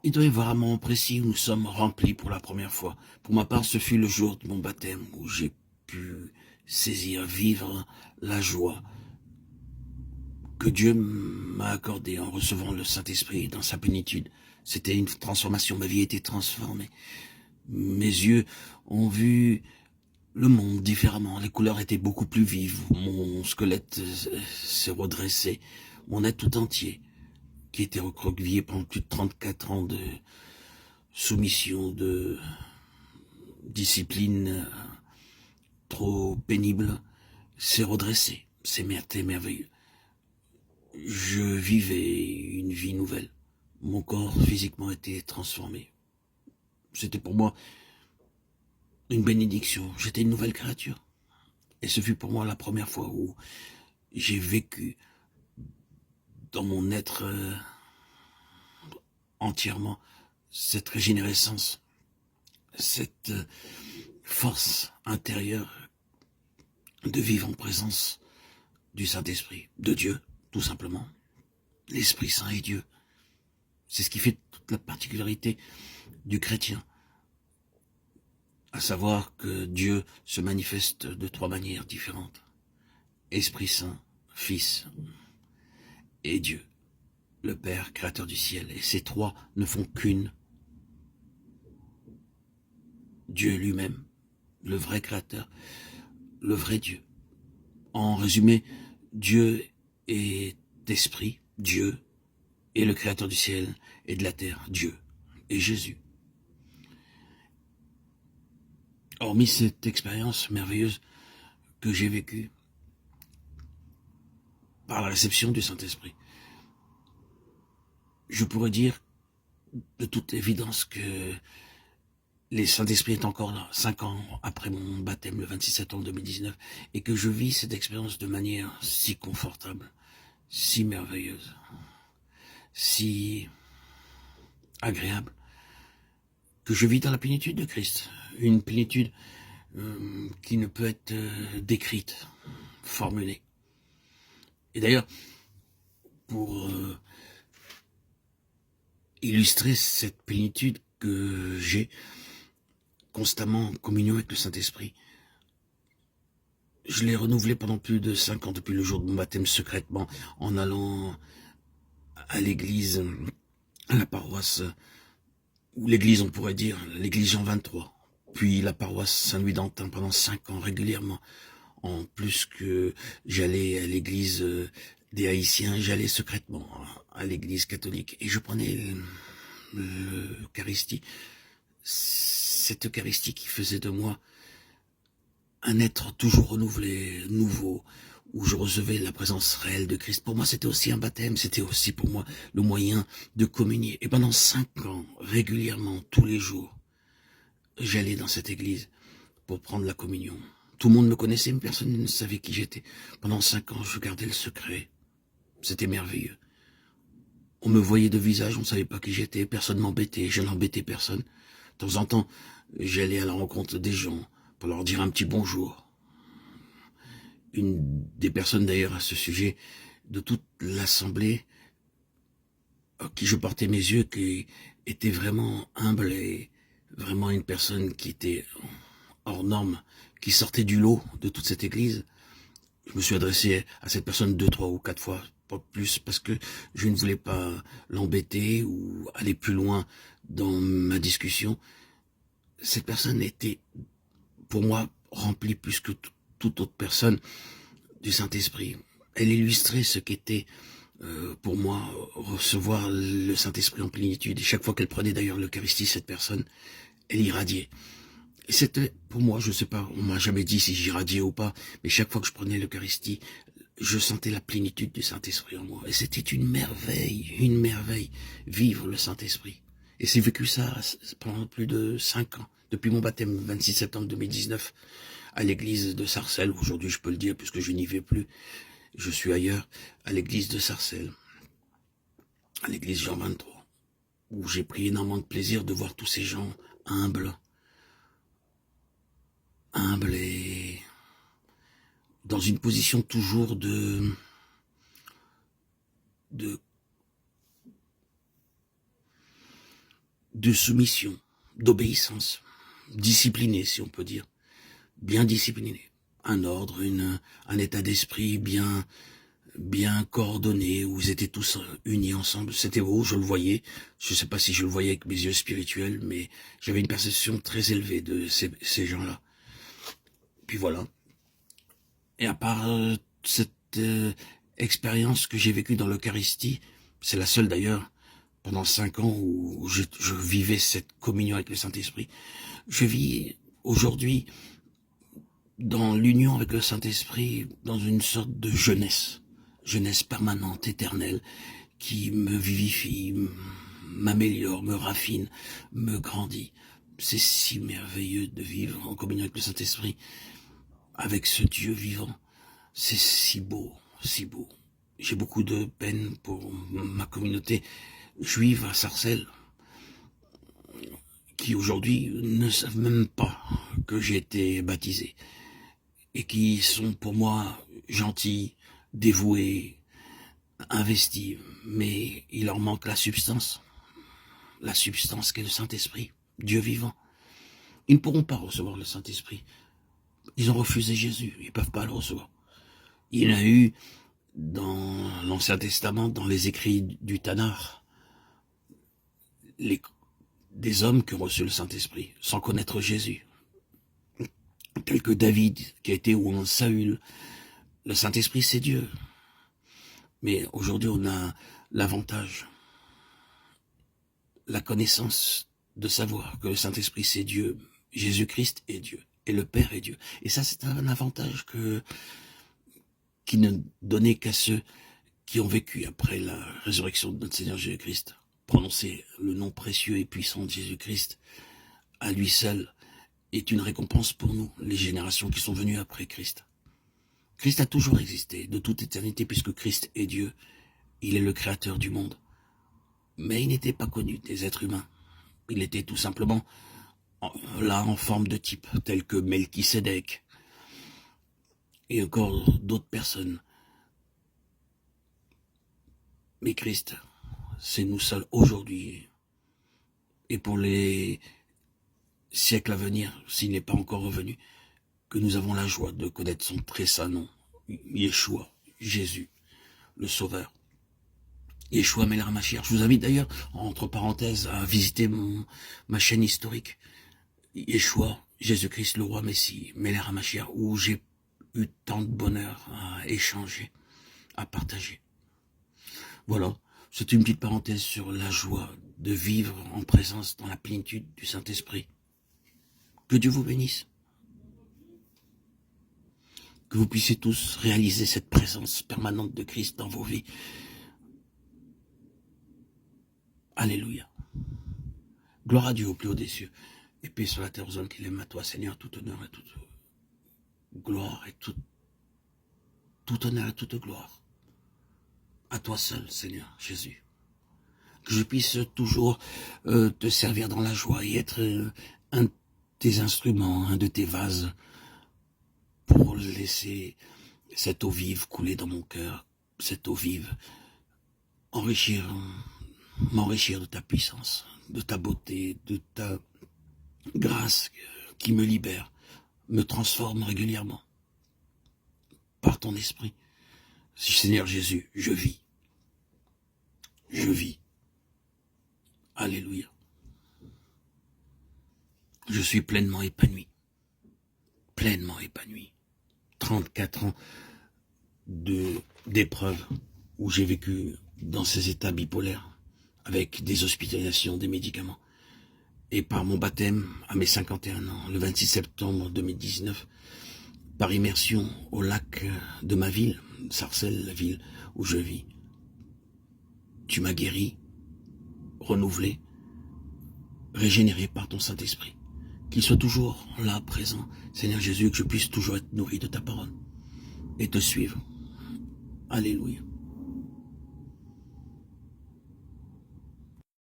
Il doit y avoir un moment précis où nous sommes remplis pour la première fois. Pour ma part, ce fut le jour de mon baptême où j'ai pu saisir, vivre la joie que Dieu m'a accordée en recevant le Saint-Esprit dans sa plénitude. C'était une transformation, ma vie a été transformée. Mes yeux ont vu le monde différemment, les couleurs étaient beaucoup plus vives, mon squelette s'est redressé, mon être tout entier, qui était recroquevillé pendant plus de 34 ans de soumission, de discipline trop pénible, s'est redressé. C'était merveilleux. Je vivais une vie nouvelle. Mon corps physiquement était transformé. C'était pour moi une bénédiction. J'étais une nouvelle créature. Et ce fut pour moi la première fois où j'ai vécu dans mon être entièrement cette régénérescence, cette force intérieure de vivre en présence du Saint-Esprit, de Dieu, tout simplement. L'Esprit Saint est Dieu. C'est ce qui fait toute la particularité du chrétien, à savoir que Dieu se manifeste de 3 manières différentes. Esprit Saint, Fils et Dieu, le Père, créateur du ciel. Et ces 3 ne font qu'une. Dieu lui-même, le vrai créateur, le vrai Dieu. En résumé, Dieu est esprit, Dieu, et le créateur du ciel et de la terre, Dieu, et Jésus. Hormis cette expérience merveilleuse que j'ai vécue par la réception du Saint-Esprit, je pourrais dire de toute évidence que le Saint-Esprit est encore là, 5 ans après mon baptême, le 26 septembre 2019, et que je vis cette expérience de manière si confortable, si merveilleuse, si agréable, que je vis dans la plénitude de Christ, une plénitude qui ne peut être décrite, formulée. Et d'ailleurs, pour illustrer cette plénitude que j'ai constamment en communion avec le Saint-Esprit, je l'ai renouvelé pendant plus de 5 ans, depuis le jour de mon baptême secrètement, en allant à l'église, à la paroisse, ou l'église on pourrait dire, l'église Jean 23, puis la paroisse Saint-Louis d'Antin pendant 5 ans régulièrement. En plus que j'allais à l'église des Haïtiens, j'allais secrètement à l'église catholique et je prenais l'Eucharistie, cette Eucharistie qui faisait de moi un être toujours renouvelé, nouveau, où je recevais la présence réelle de Christ. Pour moi, c'était aussi un baptême, c'était aussi pour moi le moyen de communier. Et pendant 5 ans, régulièrement, tous les jours, j'allais dans cette église pour prendre la communion. Tout le monde me connaissait, mais personne ne savait qui j'étais. Pendant 5 ans, je gardais le secret. C'était merveilleux. On me voyait de visage, on ne savait pas qui j'étais, personne m'embêtait, je n'embêtais personne. De temps en temps, j'allais à la rencontre des gens pour leur dire un petit bonjour. Une des personnes d'ailleurs à ce sujet, de toute l'assemblée, à qui je portais mes yeux, qui était vraiment humble et vraiment une personne qui était hors norme, qui sortait du lot de toute cette église. Je me suis adressé à cette personne 2, 3 ou 4 fois, pas plus, parce que je ne voulais pas l'embêter ou aller plus loin dans ma discussion. Cette personne était, pour moi, remplie plus que toute autre personne du Saint-Esprit. Elle illustrait ce qu'était pour moi recevoir le Saint-Esprit en plénitude. Et chaque fois qu'elle prenait d'ailleurs l'Eucharistie, cette personne, elle irradiait. Et c'était, pour moi, je ne sais pas, on m'a jamais dit si j'irradiais ou pas, mais chaque fois que je prenais l'Eucharistie, je sentais la plénitude du Saint-Esprit en moi. Et c'était une merveille, vivre le Saint-Esprit. Et j'ai vécu ça pendant plus de 5 ans, depuis mon baptême, 26 septembre 2019, à l'église de Sarcelles. Aujourd'hui, je peux le dire, puisque je n'y vais plus. Je suis ailleurs, à l'église de Sarcelles, à l'église Jean 23, où j'ai pris énormément de plaisir de voir tous ces gens humbles et dans une position toujours de de soumission, d'obéissance, discipliné si on peut dire, bien discipliné, un ordre, un état d'esprit bien coordonné, où ils étaient tous unis ensemble. C'était beau, je le voyais. Je ne sais pas si je le voyais avec mes yeux spirituels, mais j'avais une perception très élevée de ces gens-là. Puis voilà. Et à part cette expérience que j'ai vécue dans l'Eucharistie, c'est la seule d'ailleurs, pendant 5 ans où je vivais cette communion avec le Saint-Esprit, je vis aujourd'hui dans l'union avec le Saint-Esprit, dans une sorte de jeunesse permanente, éternelle, qui me vivifie, m'améliore, me raffine, me grandit. C'est si merveilleux de vivre en communion avec le Saint-Esprit, avec ce Dieu vivant. C'est si beau, si beau. J'ai beaucoup de peine pour ma communauté juive à Sarcelles, qui aujourd'hui ne savent même pas que j'ai été baptisé, et qui sont pour moi gentils, dévoués, investis, mais il leur manque la substance qu'est le Saint-Esprit, Dieu vivant. Ils ne pourront pas recevoir le Saint-Esprit. Ils ont refusé Jésus, ils ne peuvent pas le recevoir. Il y a eu dans l'Ancien Testament, dans les écrits du Tanakh, des hommes qui ont reçu le Saint-Esprit sans connaître Jésus, tels que David, qui a été ou un Saül. Le Saint-Esprit, c'est Dieu. Mais aujourd'hui, on a l'avantage, la connaissance de savoir que le Saint-Esprit, c'est Dieu, Jésus-Christ est Dieu, et le Père est Dieu. Et ça, c'est un avantage qui ne donnait qu'à ceux qui ont vécu après la résurrection de notre Seigneur Jésus-Christ. Prononcer le nom précieux et puissant de Jésus-Christ, à lui seul, est une récompense pour nous, les générations qui sont venues après Christ. Christ a toujours existé, de toute éternité, puisque Christ est Dieu. Il est le créateur du monde. Mais il n'était pas connu des êtres humains. Il était tout simplement là en forme de type, tel que Melchisédek et encore d'autres personnes. Mais Christ, c'est nous seuls aujourd'hui, et pour les siècles à venir, s'il n'est pas encore revenu, que nous avons la joie de connaître son très saint nom, Yeshua, Jésus, le Sauveur. Yeshua Melech HaMashiach. Je vous invite d'ailleurs, entre parenthèses, à visiter ma chaîne historique, Yeshua, Jésus-Christ, le roi Messie, Melech HaMashiach, où j'ai eu tant de bonheur à échanger, à partager. Voilà, c'est une petite parenthèse sur la joie de vivre en présence dans la plénitude du Saint-Esprit. Que Dieu vous bénisse. Que vous puissiez tous réaliser cette présence permanente de Christ dans vos vies. Alléluia. Gloire à Dieu au plus haut des cieux. Et paix sur la terre aux hommes qui l'aiment, à toi, Seigneur, tout honneur et toute gloire et tout honneur et toute gloire. À toi seul, Seigneur Jésus. Que je puisse toujours te servir dans la joie et être un de tes instruments, un de tes vases, pour laisser cette eau vive couler dans mon cœur, cette eau vive, m'enrichir de ta puissance, de ta beauté, de ta grâce qui me libère, me transforme régulièrement par ton esprit. Seigneur Jésus, je vis. Je vis. Alléluia. Je suis pleinement épanoui. Pleinement épanoui. 34 ans d'épreuves où j'ai vécu dans ces états bipolaires, avec des hospitalisations, des médicaments. Et par mon baptême, à mes 51 ans, le 26 septembre 2019, par immersion au lac de ma ville, Sarcelles, la ville où je vis, tu m'as guéri, renouvelé, régénéré par ton Saint-Esprit. Qu'il soit toujours là, présent, Seigneur Jésus, que je puisse toujours être nourri de ta parole et te suivre. Alléluia.